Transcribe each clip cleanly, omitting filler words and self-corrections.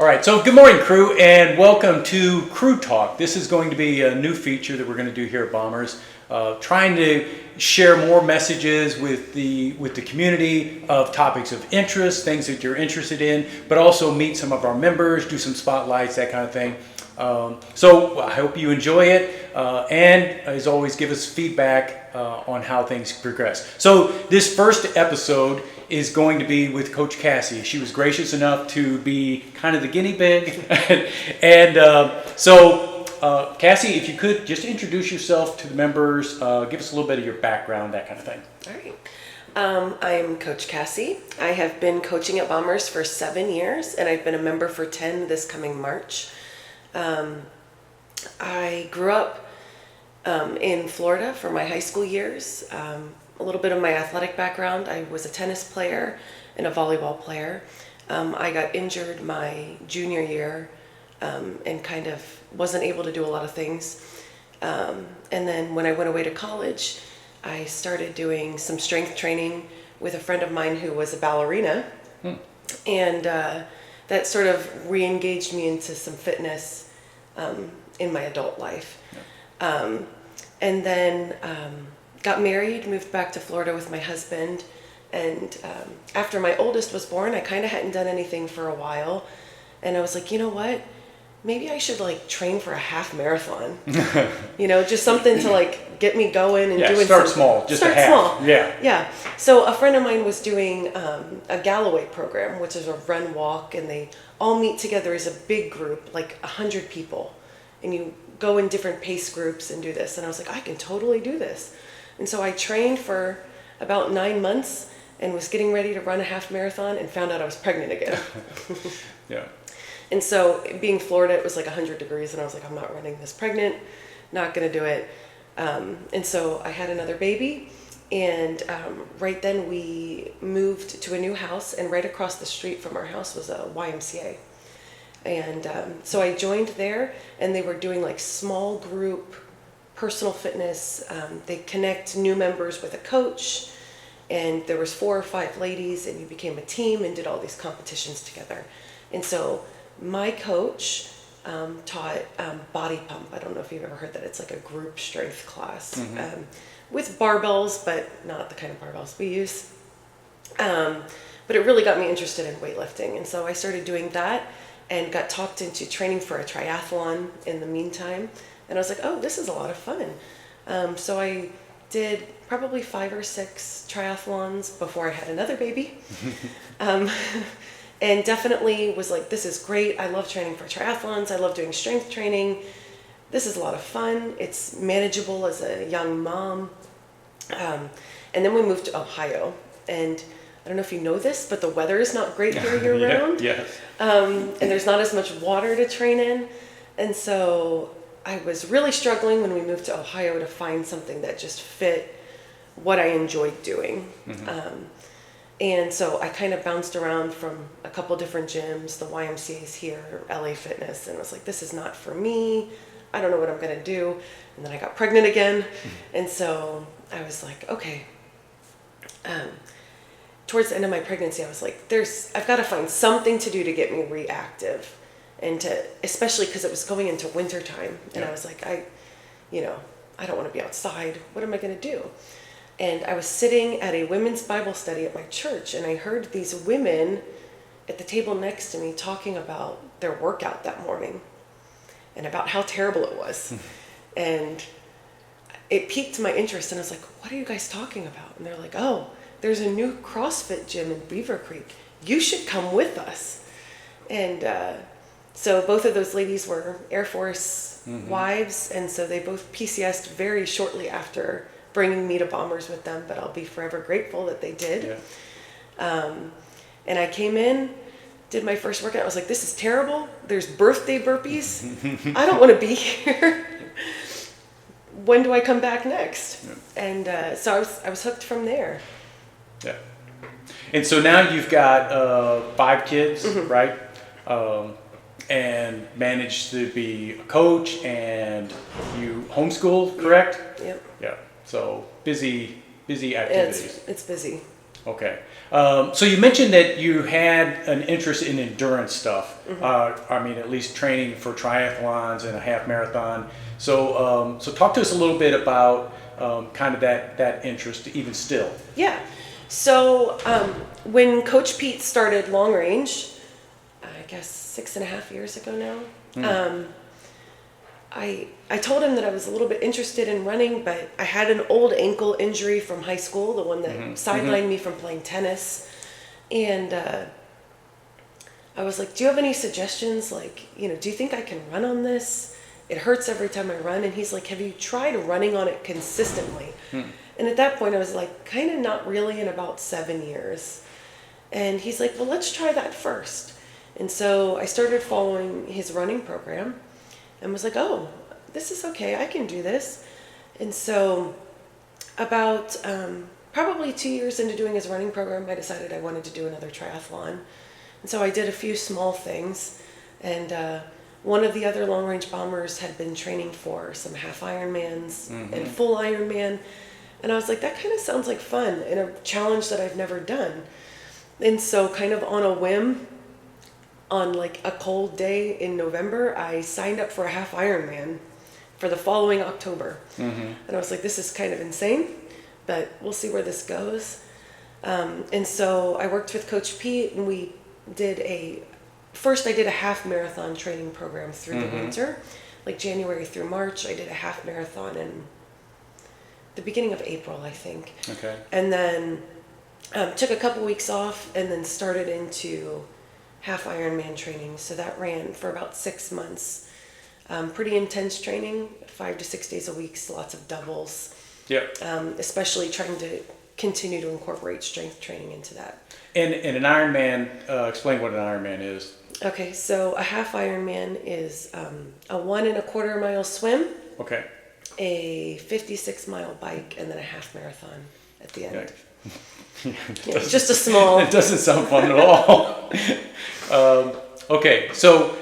All right, so good morning, crew, and welcome to Crew Talk. This is going to be a new feature that we're going to do here at Bombers, trying to share more messages with the community of topics of interest, things that you're interested in, but also meet some of our members, do some spotlights, that kind of thing. So I hope you enjoy it, and as always, give us feedback on how things progress. So this first episode is going to be with Coach Cassie. She was gracious enough to be kind of the guinea pig. So Cassie, if you could just introduce yourself to the members, give us a little bit of your background, that kind of thing. All right. I'm Coach Cassie. I have been coaching at Bombers for 7 years, and I've been a member for 10 this coming March. I grew up in Florida for my high school years. A little bit of my athletic background. I was a tennis player and a volleyball player. I got injured my junior year and kind of wasn't able to do a lot of things. And then when I went away to college, I started doing some strength training with a friend of mine who was a ballerina. And that sort of re-engaged me into some fitness in my adult life. And then got married, moved back to Florida with my husband, and after my oldest was born, I kind of hadn't done anything for a while, and I was like, you know what? Maybe I should train for a half marathon. Just something to get me going and doing start something. small, just start a half. Small. Yeah. So a friend of mine was doing a Galloway program, which is a run walk, and they all meet together as a big group, 100 people, and you go in different pace groups and do this. And I was like, I can totally do this. And so I trained for about 9 months and was getting ready to run a half marathon and found out I was pregnant again. Yeah. And so being Florida, it was 100 degrees, and I was like, I'm not running this pregnant, not going to do it. And so I had another baby, and right then we moved to a new house, and right across the street from our house was a YMCA. And so I joined there, and they were doing small group personal fitness. They connect new members with a coach, and there was 4 or 5 ladies, and you became a team and did all these competitions together. And so my coach taught body pump. I don't know if you've ever heard that. It's a group strength class with barbells, but not the kind of barbells we use. But it really got me interested in weightlifting, and so I started doing that and got talked into training for a triathlon in the meantime. And I was like, oh, this is a lot of fun. So I did probably 5 or 6 triathlons before I had another baby. And definitely was like, this is great. I love training for triathlons. I love doing strength training. This is a lot of fun. It's manageable as a young mom. And then we moved to Ohio. And I don't know if you know this, but the weather is not great here year-round. Yes. And there's not as much water to train in. And so I was really struggling when we moved to Ohio to find something that just fit what I enjoyed doing. And so I kind of bounced around from a couple different gyms, the YMCA's here, LA Fitness, and I was like, this is not for me. I don't know what I'm going to do. And then I got pregnant again. And so I was like, okay. Towards the end of my pregnancy, I was like, I've got to find something to do to get me reactive. And especially because it was going into winter time. And I was like, I don't want to be outside. What am I going to do? And I was sitting at a women's Bible study at my church, and I heard these women at the table next to me talking about their workout that morning and about how terrible it was. And it piqued my interest, and I was like, what are you guys talking about? And they're like, oh, there's a new CrossFit gym in Beaver Creek. You should come with us. And so both of those ladies were Air Force wives, and so they both PCS'd very shortly after bringing me to Bombers with them, but I'll be forever grateful that they did. Yeah. And I came in, did my first workout. I was like, this is terrible. There's birthday burpees. I don't want to be here. When do I come back next? Yeah. And so I was hooked from there. Yeah. And so now you've got 5 kids, right? And managed to be a coach, and you homeschool, correct? Yep. Yeah. So busy activities. It's busy. Okay. So you mentioned that you had an interest in endurance stuff. I mean, at least training for triathlons and a half marathon. So talk to us a little bit about kind of that interest, even still. Yeah. So when Coach Pete started long range, I guess 6.5 years ago now, I told him that I was a little bit interested in running, but I had an old ankle injury from high school, the one that sidelined me from playing tennis. And I was like, do you have any suggestions? Like, do you think I can run on this? It hurts every time I run. And he's like, have you tried running on it consistently? And at that point I was like, kind of not really, in about 7 years. And he's like, well, let's try that first. And so I started following his running program and was like, oh, this is okay, I can do this. And so about probably 2 years into doing his running program, I decided I wanted to do another triathlon. And so I did a few small things. And one of the other long-range bombers had been training for some half Ironmans and full Ironman. And I was like, that kind of sounds like fun and a challenge that I've never done. And so kind of on a whim, on like a cold day in November, I signed up for a half Ironman for the following October. And I was like, this is kind of insane, but we'll see where this goes. And so I worked with Coach Pete, and we did first I did a half marathon training program through the winter, like January through March. I did a half marathon in the beginning of April, I think. Okay. And then took a couple weeks off, and then started into half Ironman training. So that ran for about 6 months. Pretty intense training, 5 to 6 days a week, lots of doubles. Yeah. Especially trying to continue to incorporate strength training into that. And an Ironman, explain what an Ironman is. Okay, so a half Ironman is a 1 1/4 mile swim, Okay. a 56-mile bike, and then a half marathon at the end. Yeah. Yeah, it's just a small. It doesn't sound fun at all. Okay, so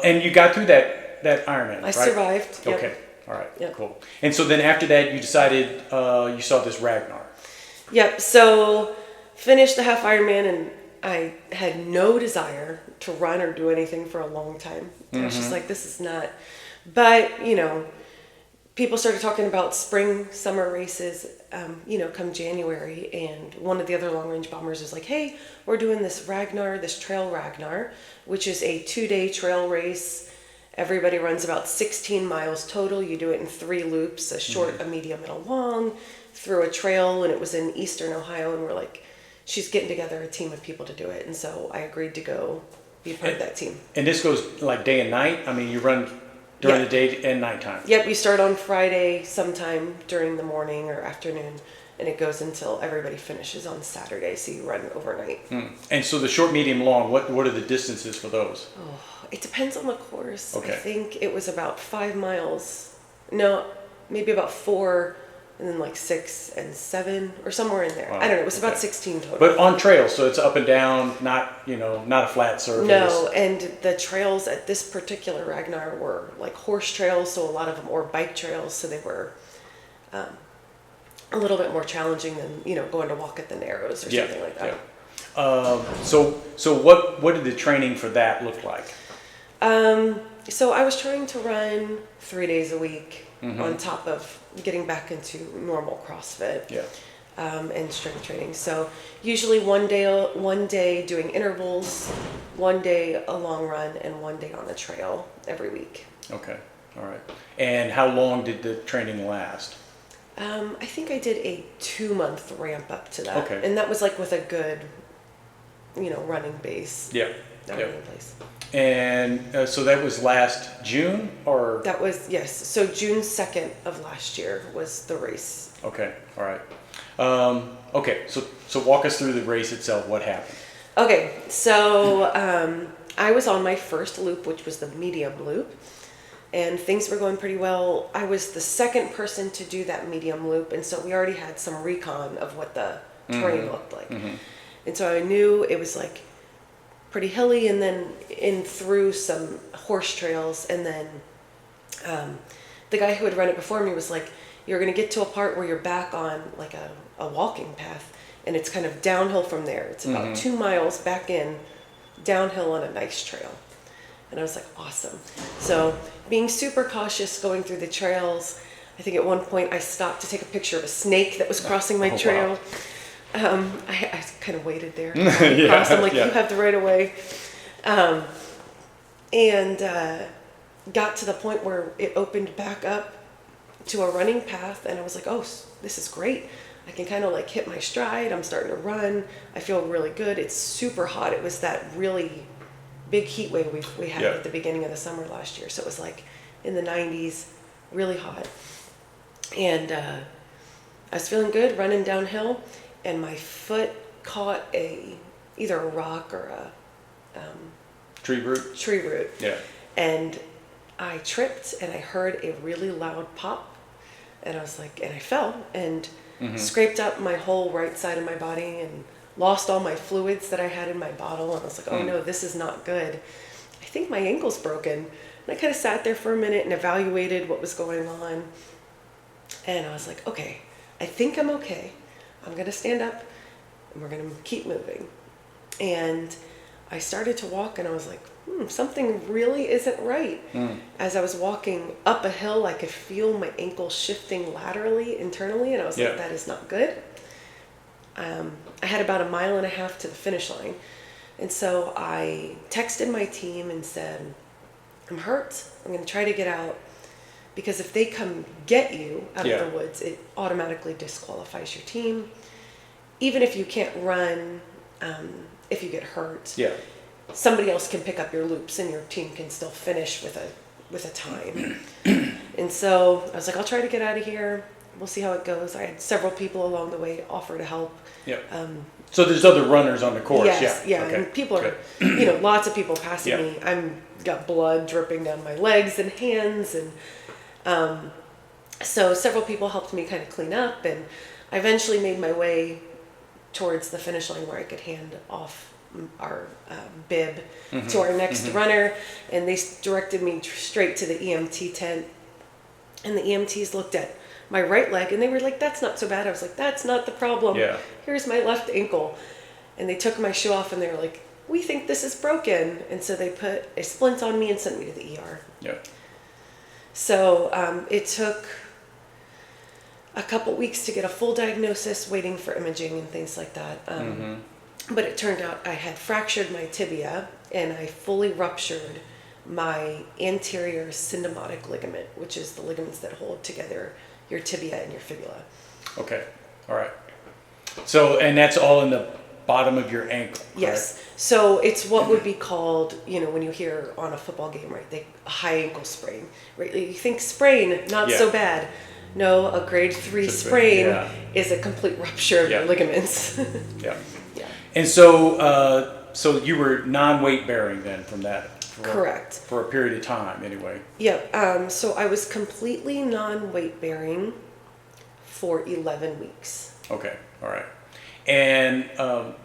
and you got through that Ironman, I right? survived. Yep. Okay, all right, Yep. cool. And so then after that, you decided you saw this Ragnar. Yep. So finished the half Ironman, and I had no desire to run or do anything for a long time. I was just like, this is not. But people started talking about spring, summer races. Come January, and one of the other long range bombers was like, hey, we're doing this Trail Ragnar, which is a 2-day trail race. Everybody runs about 16 miles total. You do it in 3 loops, a short, a medium, and a long, through a trail. And it was in Eastern Ohio, and we're like, she's getting together a team of people to do it. And so I agreed to go be part of that team. And this goes like day and night? I mean, you run during the day and nighttime? Yep, you start on Friday sometime during the morning or afternoon, and it goes until everybody finishes on Saturday, so you run overnight. And so the short, medium, long, what are the distances for those? Oh, it depends on the course. Okay. I think it was about 5 miles. No, maybe about 4, and then like 6 and 7, or somewhere in there. Wow, I don't know. It was about okay. 16 total. But on trails, so it's up and down, not a flat surface. No, and the trails at this particular Ragnar were like horse trails, so a lot of them, or bike trails, so they were a little bit more challenging than going to walk at the Narrows or something like that. Yeah. So what did the training for that look like? So I was trying to run 3 days a week on top of getting back into normal CrossFit. Yeah. And strength training. So usually one day doing intervals, 1 day a long run, and 1 day on a trail every week. Okay. All right. And how long did the training last? I think I did a 2-month ramp up to that. Okay. And that was like with a good, running base. Yeah. Running place. And so that was last June, or? That was, yes. So June 2nd of last year was the race. Okay. All right. Okay. So walk us through the race itself. What happened? Okay. So I was on my first loop, which was the medium loop, and things were going pretty well. I was the second person to do that medium loop, and so we already had some recon of what the terrain looked like. And so I knew it was like pretty hilly, and then in through some horse trails, and then the guy who had run it before me was like, you're going to get to a part where you're back on like a walking path, and it's kind of downhill from there. It's about 2 miles back in, downhill on a nice trail. And I was like, awesome. So being super cautious going through the trails, I think at one point I stopped to take a picture of a snake that was crossing my trail. Wow. I kind of waited there. Yeah, I'm like, yeah. you have the right of way. And got to the point where it opened back up to a running path, and I was like, oh, this is great. I can kind of like hit my stride. I'm starting to run. I feel really good. It's super hot. It was that really big heat wave we had at the beginning of the summer last year. So it was like in the 90s, really hot. And I was feeling good running downhill, and my foot caught either a rock or a Tree root. tree root. Yeah. And I tripped, and I heard a really loud pop, and I was like, and I fell and scraped up my whole right side of my body and lost all my fluids that I had in my bottle. And I was like, oh no, this is not good. I think my ankle's broken. And I kind of sat there for a minute and evaluated what was going on. And I was like, okay, I think I'm okay. I'm going to stand up and we're going to keep moving. And I started to walk, and I was like, something really isn't right. As I was walking up a hill, I could feel my ankle shifting laterally, internally, and I was like, that is not good. I had about 1.5 miles to the finish line. And so I texted my team and said, I'm hurt. I'm going to try to get out, because if they come get you out of the woods, it automatically disqualifies your team. Even if you can't run, if you get hurt, somebody else can pick up your loops and your team can still finish with a time. And so I was like, I'll try to get out of here. We'll see how it goes. I had several people along the way offer to help. So there's other runners on the course. Yes, Okay. And people are, lots of people passing me. I'm got blood dripping down my legs and hands, and so several people helped me kind of clean up, and I eventually made my way towards the finish line where I could hand off our bib to our next runner, and they directed me straight to the EMT tent, and the EMTs looked at my right leg and they were like, that's not so bad. I was like, that's not the problem. Here's my left ankle. And they took my shoe off and they were like, we think this is broken. And so they put a splint on me and sent me to the ER. So it took a couple weeks to get a full diagnosis, waiting for imaging and things like that. But it turned out I had fractured my tibia, and I fully ruptured my anterior syndesmotic ligament, which is the ligaments that hold together your tibia and your fibula. Okay. All right. So, and that's all in the bottom of your ankle. Yes. Correct? So it's what would be called, when you hear on a football game, right? A high ankle sprain, right? You think sprain, not so bad. No, a grade 3 sprain is a complete rupture of your ligaments. And so, so you were non-weight bearing then from that? Correct. For a period of time, anyway. So I was completely non-weight bearing for 11 weeks. Okay. All right. And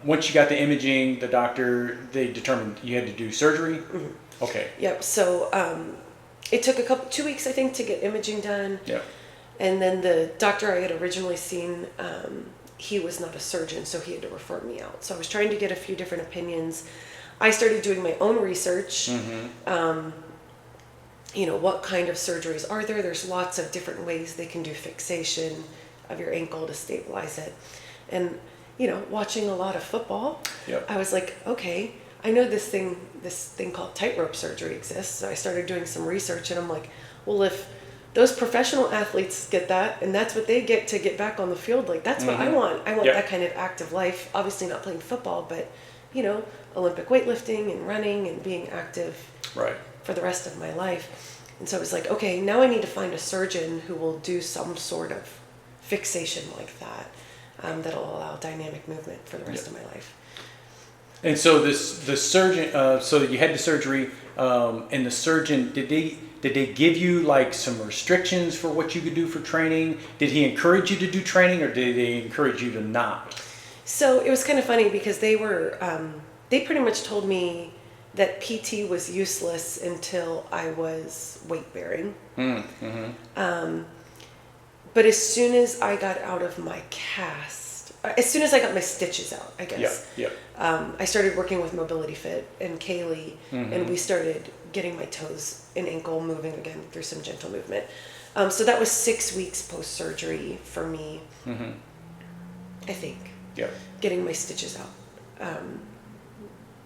once you got the imaging, the doctor, they determined you had to do surgery? Okay. So it took 2 weeks, I think, to get imaging done. And then the doctor I had originally seen, he was not a surgeon, so he had to refer me out. So I was trying to get a few different opinions. I started doing my own research. What kind of surgeries are there? There's lots of different ways they can do fixation of your ankle to stabilize it. And, watching a lot of football, I was like, okay, I know this thing called tightrope surgery exists. So I started doing some research, and I'm like, well, if those professional athletes get that, and that's what they get to get back on the field, like that's what I want. I want that kind of active life. Obviously not playing football, but Olympic weightlifting and running and being active for the rest of my life. And so I was like, okay, now I need to find a surgeon who will do some sort of fixation like that, that'll allow dynamic movement for the rest of my life. And so the surgeon, so you had the surgery, and the surgeon, did they give you like some restrictions for what you could do for training? Did he encourage you to do training, or did they encourage you to not? So it was kind of funny because they pretty much told me that PT was useless until I was weight bearing. But as soon as I got out of my cast, as soon as I got my stitches out, I guess. Yeah. I started working with Mobility Fit and Kaylee, and we started getting my toes and ankle moving again through some gentle movement. So that was 6 weeks post-surgery for me, I think. Yeah. Getting my stitches out.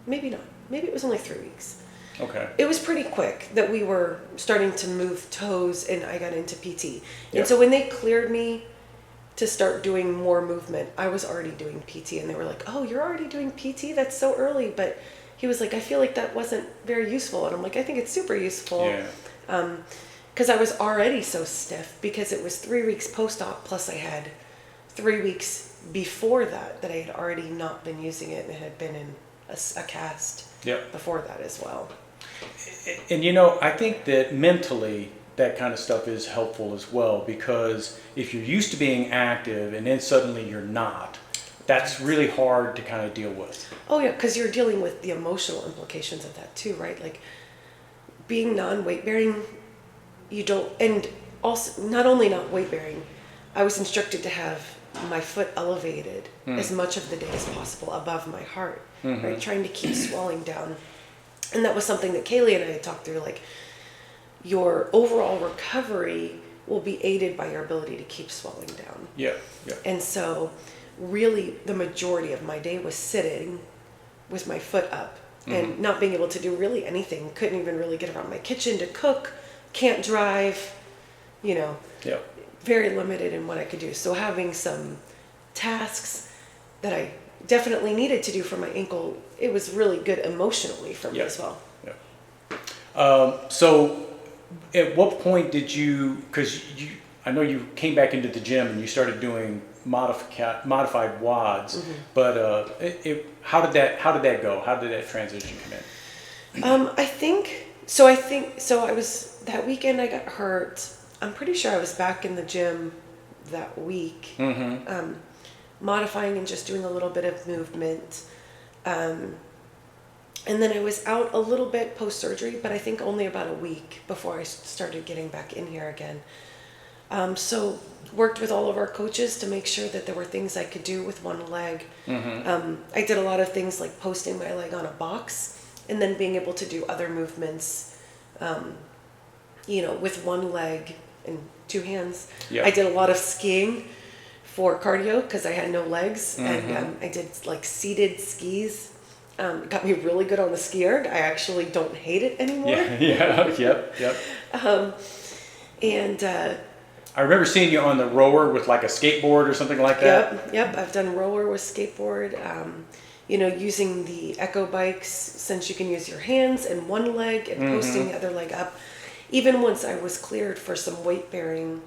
Maybe not. Maybe it was only 3 weeks. Okay. It was pretty quick that we were starting to move toes and I got into PT. Yeah. And so when they cleared me to start doing more movement, I was already doing PT, and they were like, "Oh, you're already doing PT? That's so early." But he was like, "I feel like that wasn't very useful." And I'm like, "I think it's super useful." Yeah. Because I was already so stiff because it was 3 weeks post-op, plus I had 3 weeks before that I had already not been using it and had been in a cast before that as well. And you know, I think that mentally that kind of stuff is helpful as well, because if you're used to being active and then suddenly you're not, that's really hard to kind of deal with. Oh yeah, because you're dealing with the emotional implications of that too, right? Like being non-weight bearing, you don't, and also not only not weight bearing, I was instructed to have my foot elevated as much of the day as possible above my heart, right? Trying to keep swelling down. And that was something that Kaylee and I had talked through, like your overall recovery will be aided by your ability to keep swelling down. Yeah. And so really the majority of my day was sitting with my foot up and not being able to do really anything. Couldn't even really get around my kitchen to cook, can't drive, you know, very limited in what I could do. So having some tasks that I definitely needed to do for my ankle, it was really good emotionally for me as well. So at what point did you, because I know you came back into the gym and you started doing modified WODs, but how did that go? How did that transition come in? I think so. I was, that weekend I got hurt. I'm pretty sure I was back in the gym that week, modifying and just doing a little bit of movement. And then I was out a little bit post-surgery, but I think only about a week before I started getting back in here again. So worked with all of our coaches to make sure that there were things I could do with one leg. I did a lot of things like posting my leg on a box and then being able to do other movements, with one leg and two hands. I did a lot of skiing for cardio because I had no legs, and I did like seated skis. It got me really good on the ski erg. I actually don't hate it anymore. Yep. And I remember seeing you on the rower with like a skateboard or something like that. Yep. I've done rower with skateboard. Using the Echo bikes, since you can use your hands and one leg and posting the other leg up. Even once I was cleared for some weight bearing,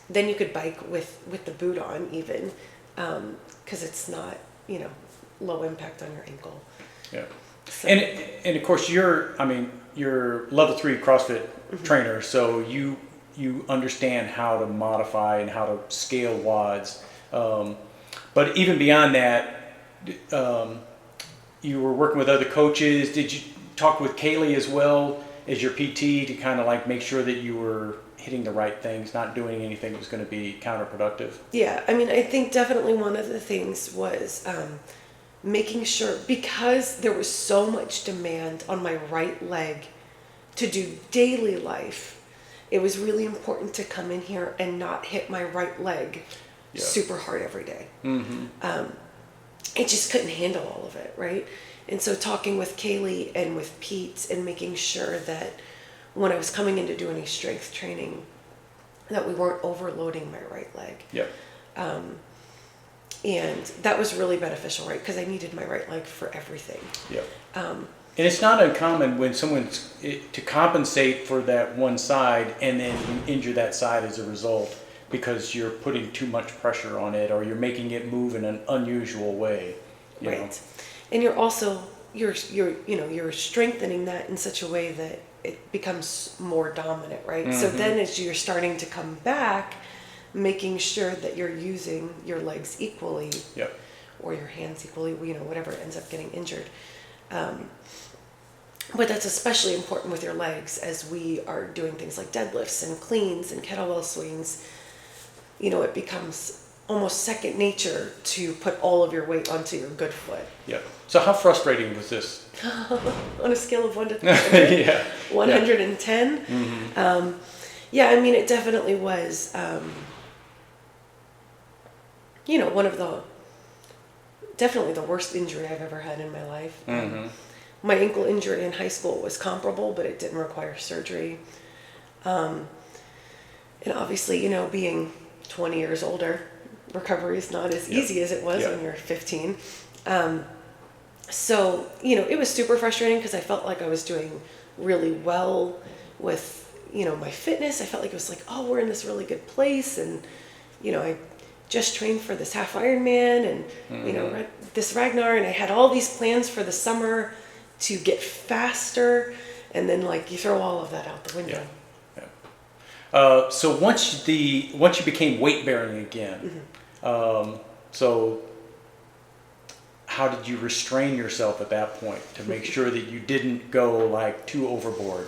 then you could bike with the boot on even, because it's not, low impact on your ankle. Yeah. So. And of course you're level 3 CrossFit trainer, so you understand how to modify and how to scale WODs. But even beyond that, you were working with other coaches. Did you talk with Kaylee as well as your PT to kind of like make sure that you were hitting the right things, not doing anything that was going to be counterproductive? Yeah, I think definitely one of the things was making sure, because there was so much demand on my right leg to do daily life, it was really important to come in here and not hit my right leg super hard every day. I just couldn't handle all of it, right? And so talking with Kaylee and with Pete and making sure that when I was coming in to do any strength training, that we weren't overloading my right leg. And that was really beneficial, right? Because I needed my right leg for everything. And it's not uncommon when someone's to compensate for that one side and then you injure that side as a result because you're putting too much pressure on it or you're making it move in an unusual way. You know? And you're also you're strengthening that in such a way that it becomes more dominant, right? So then as you're starting to come back, making sure that you're using your legs equally or your hands equally, whatever ends up getting injured. But that's especially important with your legs as we are doing things like deadlifts and cleans and kettlebell swings. It becomes almost second nature to put all of your weight onto your good foot. Yeah. So how frustrating was this? On a scale of 1 to 100, Yeah. 110. Yeah, I mean, it definitely was, one of definitely the worst injury I've ever had in my life. My ankle injury in high school was comparable, but it didn't require surgery. And obviously, being 20 years older, recovery is not as easy as it was when you're 15. So, it was super frustrating because I felt like I was doing really well with, my fitness. I felt like it was like, oh, we're in this really good place. And, I just trained for this half Ironman and, this Ragnar. And I had all these plans for the summer to get faster. And then you throw all of that out the window. Yeah. So once you became weight bearing again, so how did you restrain yourself at that point to make sure that you didn't go too overboard?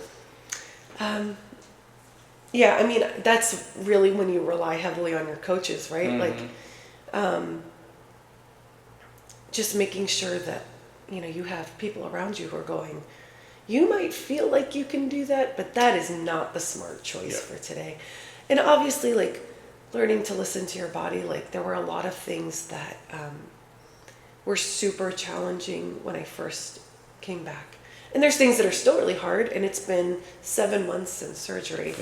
Yeah, I mean, that's really when you rely heavily on your coaches, right? Just making sure that, you have people around you who are going, you might feel like you can do that, but that is not the smart choice for today. And obviously, learning to listen to your body, there were a lot of things that were super challenging when I first came back. And there's things that are still really hard, and it's been 7 months since surgery.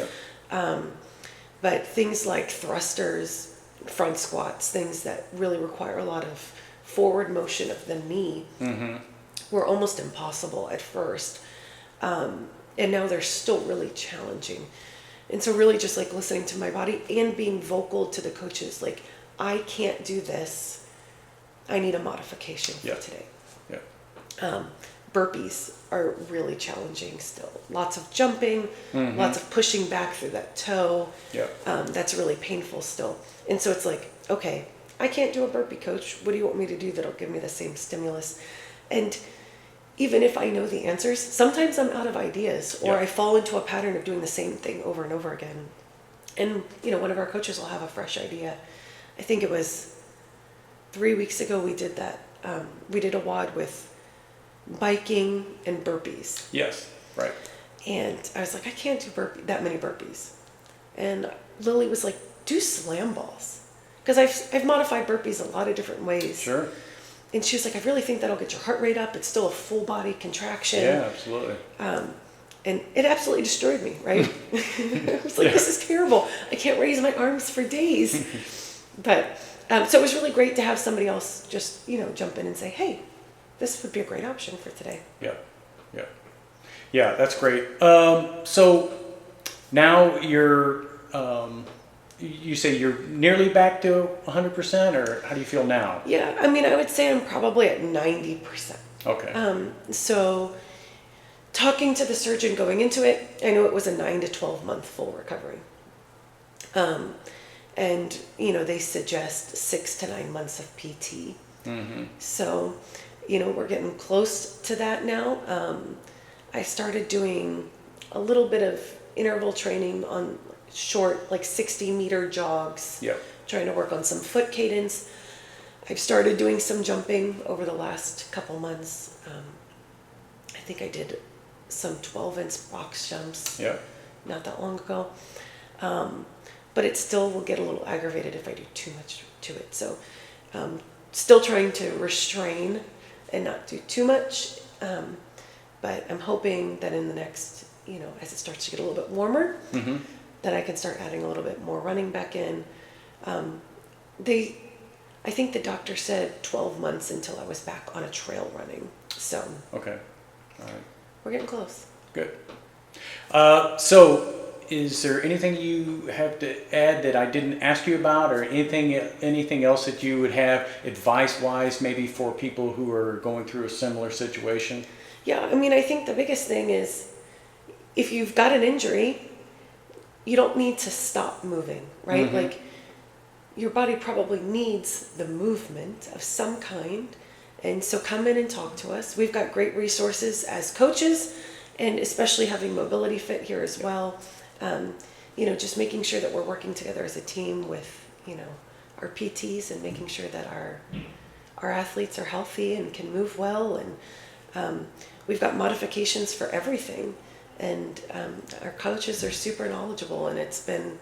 But things like thrusters, front squats, things that really require a lot of forward motion of the knee were almost impossible at first. And now they're still really challenging. And so really just listening to my body and being vocal to the coaches, I can't do this. I need a modification for today. Burpees are really challenging still. Lots of jumping, lots of pushing back through that toe. That's really painful still. And so it's okay, I can't do a burpee, coach. What do you want me to do that'll give me the same stimulus? And even if I know the answers, sometimes I'm out of ideas or I fall into a pattern of doing the same thing over and over again. And, one of our coaches will have a fresh idea. I think it was 3 weeks ago we did that. We did a WOD with biking and burpees. Yes, right. And I was like, I can't do that many burpees. And Lily was like, do slam balls. Because I've modified burpees a lot of different ways. Sure. And she was like, I really think that'll get your heart rate up. It's still a full body contraction. Yeah, absolutely. And it absolutely destroyed me, right? I was like, this is terrible. I can't raise my arms for days. But, so it was really great to have somebody else just, jump in and say, hey, this would be a great option for today. Yeah, that's great. So now you say you're nearly back to 100%, or how do you feel now? Yeah, I mean, I would say I'm probably at 90%. Okay. So talking to the surgeon going into it, I know it was a 9 to 12 month full recovery. And, they suggest 6 to 9 months of PT. So, we're getting close to that now. I started doing a little bit of interval training on short, 60-meter jogs, trying to work on some foot cadence. I've started doing some jumping over the last couple months. I think I did some 12-inch box jumps not that long ago. But it still will get a little aggravated if I do too much to it. So still trying to restrain and not do too much. But I'm hoping that in the next, as it starts to get a little bit warmer, that I can start adding a little bit more running back in. I think the doctor said 12 months until I was back on a trail running. So Okay. All right. we're getting close. Good. So is there anything you have to add that I didn't ask you about, or anything else that you would have advice-wise maybe for people who are going through a similar situation? Yeah, I mean, I think the biggest thing is if you've got an injury, you don't need to stop moving, right? Your body probably needs the movement of some kind. And so come in and talk to us. We've got great resources as coaches, and especially having Mobility Fit here as well. Just making sure that we're working together as a team with, our PTs and making sure that our athletes are healthy and can move well, and we've got modifications for everything, and our coaches are super knowledgeable, and it's been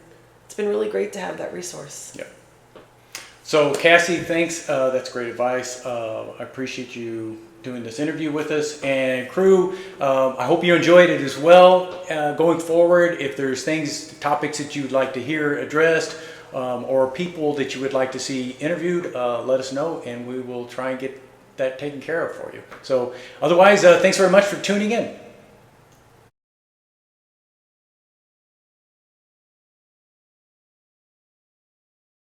really great to have that resource. Yeah. So Cassie, thanks. That's great advice. I appreciate you doing this interview with us. And crew, I hope you enjoyed it as well. Going forward, if there's topics that you'd like to hear addressed, or people that you would like to see interviewed, let us know, and we will try and get that taken care of for you. So otherwise, thanks very much for tuning in.